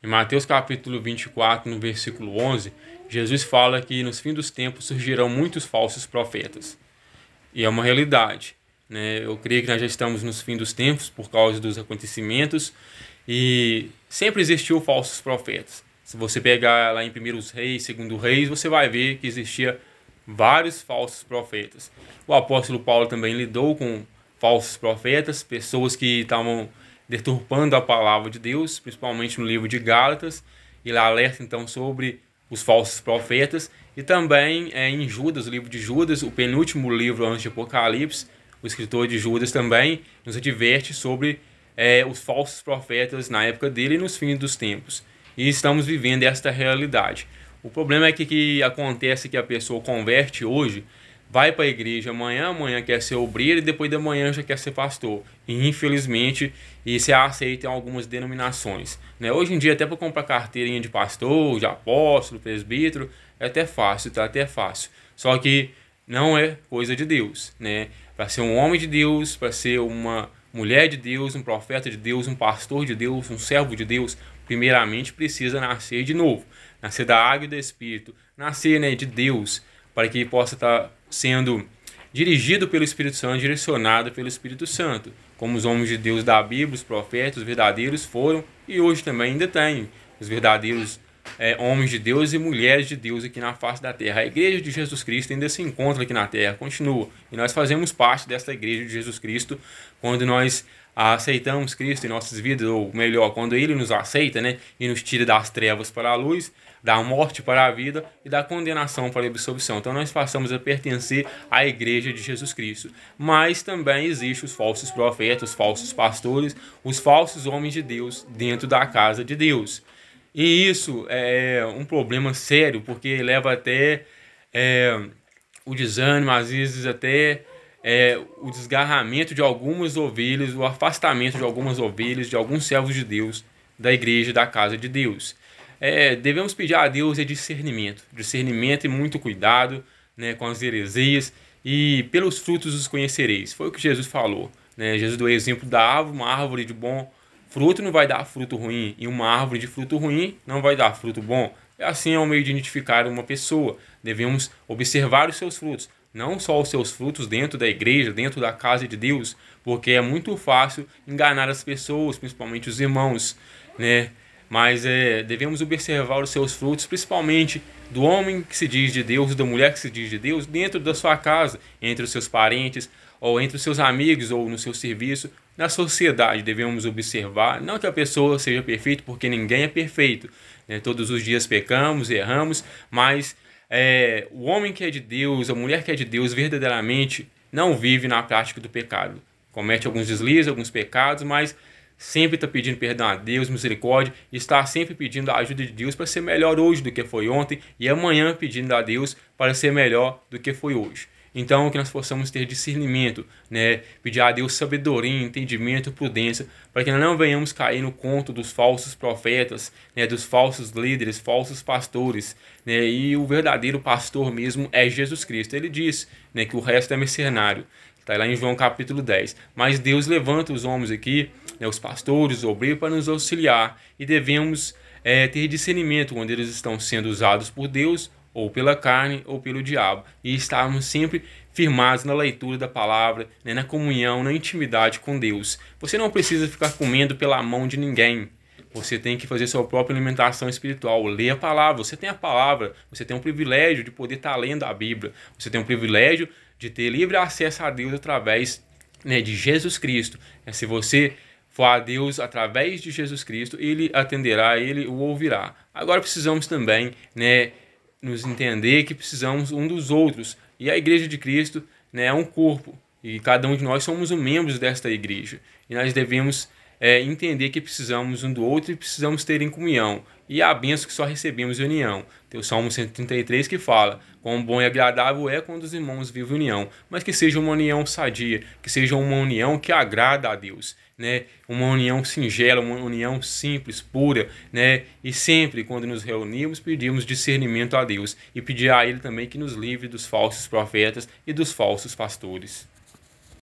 Em Mateus capítulo 24, no versículo 11, Jesus fala que nos fins dos tempos surgirão muitos falsos profetas. E é uma realidade, né? Eu creio que nós já estamos nos fins dos tempos por causa dos acontecimentos e sempre existiu falsos profetas. Se você pegar lá em 1 Reis, 2 Reis, você vai ver que existia vários falsos profetas. O apóstolo Paulo também lidou com falsos profetas, pessoas que estavam deturpando a palavra de Deus, principalmente no livro de Gálatas. Ele alerta então sobre os falsos profetas, e também em Judas, o livro de Judas, o penúltimo livro antes de Apocalipse, o escritor de Judas também nos adverte sobre os falsos profetas na época dele e nos fins dos tempos. E estamos vivendo esta realidade. O problema é que acontece que a pessoa converte hoje, vai para a igreja amanhã quer ser obreiro e depois da manhã já quer ser pastor. E infelizmente isso é aceito em algumas denominações, né? Hoje em dia até para comprar carteirinha de pastor, de apóstolo, presbítero, é até fácil, tá até fácil. Só que não é coisa de Deus, né? Para ser um homem de Deus, para ser uma mulher de Deus, um profeta de Deus, um pastor de Deus, um servo de Deus, primeiramente precisa nascer de novo, nascer da água e do Espírito, nascer, né, de Deus, para que possa estar sendo dirigido pelo Espírito Santo, direcionado pelo Espírito Santo, como os homens de Deus da Bíblia, os profetas, os verdadeiros foram e hoje também ainda tem os verdadeiros homens de Deus e mulheres de Deus aqui na face da terra. A igreja de Jesus Cristo ainda se encontra aqui na terra, continua, e nós fazemos parte dessa igreja de Jesus Cristo quando nós aceitamos Cristo em nossas vidas, ou melhor, quando Ele nos aceita, né, e nos tira das trevas para a luz, da morte para a vida e da condenação para a absolvição. Então nós passamos a pertencer à igreja de Jesus Cristo. Mas também existem os falsos profetas, os falsos pastores, os falsos homens de Deus dentro da casa de Deus. E isso é um problema sério, porque leva até o desânimo, às vezes até o desgarramento de algumas ovelhas, o afastamento de algumas ovelhas, de alguns servos de Deus, da igreja, da casa de Deus. Devemos pedir a Deus discernimento e muito cuidado, né, com as heresias, e pelos frutos os conhecereis. Foi o que Jesus falou, né? Jesus deu o exemplo da árvore, uma árvore de bom fruto não vai dar fruto ruim, e uma árvore de fruto ruim não vai dar fruto bom. Assim é o meio de identificar uma pessoa. Devemos observar os seus frutos, não só os seus frutos dentro da igreja, dentro da casa de Deus, porque é muito fácil enganar as pessoas, principalmente os irmãos, né? Mas devemos observar os seus frutos, principalmente do homem que se diz de Deus, da mulher que se diz de Deus, dentro da sua casa, entre os seus parentes, ou entre os seus amigos, ou no seu serviço. Na sociedade devemos observar, não que a pessoa seja perfeita, porque ninguém é perfeito, né? Todos os dias pecamos, erramos, mas o homem que é de Deus, a mulher que é de Deus, verdadeiramente não vive na prática do pecado. Comete alguns deslizes, alguns pecados, mas sempre está pedindo perdão a Deus, misericórdia, e está sempre pedindo a ajuda de Deus para ser melhor hoje do que foi ontem, e amanhã pedindo a Deus para ser melhor do que foi hoje. Então, que nós possamos ter discernimento, né? Pedir a Deus sabedoria, entendimento, prudência, para que nós não venhamos cair no conto dos falsos profetas, né? Dos falsos líderes, falsos pastores, né? E o verdadeiro pastor mesmo é Jesus Cristo. Ele diz, né, que o resto é mercenário. Está lá em João capítulo 10. Mas Deus levanta os homens aqui, né, os pastores, os obreiros, para nos auxiliar. E devemos ter discernimento quando eles estão sendo usados por Deus, ou pela carne, ou pelo diabo. E estarmos sempre firmados na leitura da palavra, né, na comunhão, na intimidade com Deus. Você não precisa ficar comendo pela mão de ninguém. Você tem que fazer sua própria alimentação espiritual. Ler a palavra. Você tem a palavra. Você tem o privilégio de poder estar lendo a Bíblia. Você tem o privilégio de ter livre acesso a Deus através, né, de Jesus Cristo. Se você for a Deus através de Jesus Cristo, Ele atenderá, Ele o ouvirá. Agora precisamos também, né, nos entender que precisamos um dos outros. E a igreja de Cristo, né, é um corpo. E cada um de nós somos membros desta igreja. E nós devemos entender que precisamos um do outro e precisamos ter em comunhão. E a bênção que só recebemos em união. Tem o Salmo 133 que fala: quão bom e agradável é quando os irmãos vivem união. Mas que seja uma união sadia, que seja uma união que agrada a Deus, né? Uma união singela, uma união simples, pura, né? E sempre quando nos reunimos pedimos discernimento a Deus e pedir a Ele também que nos livre dos falsos profetas e dos falsos pastores.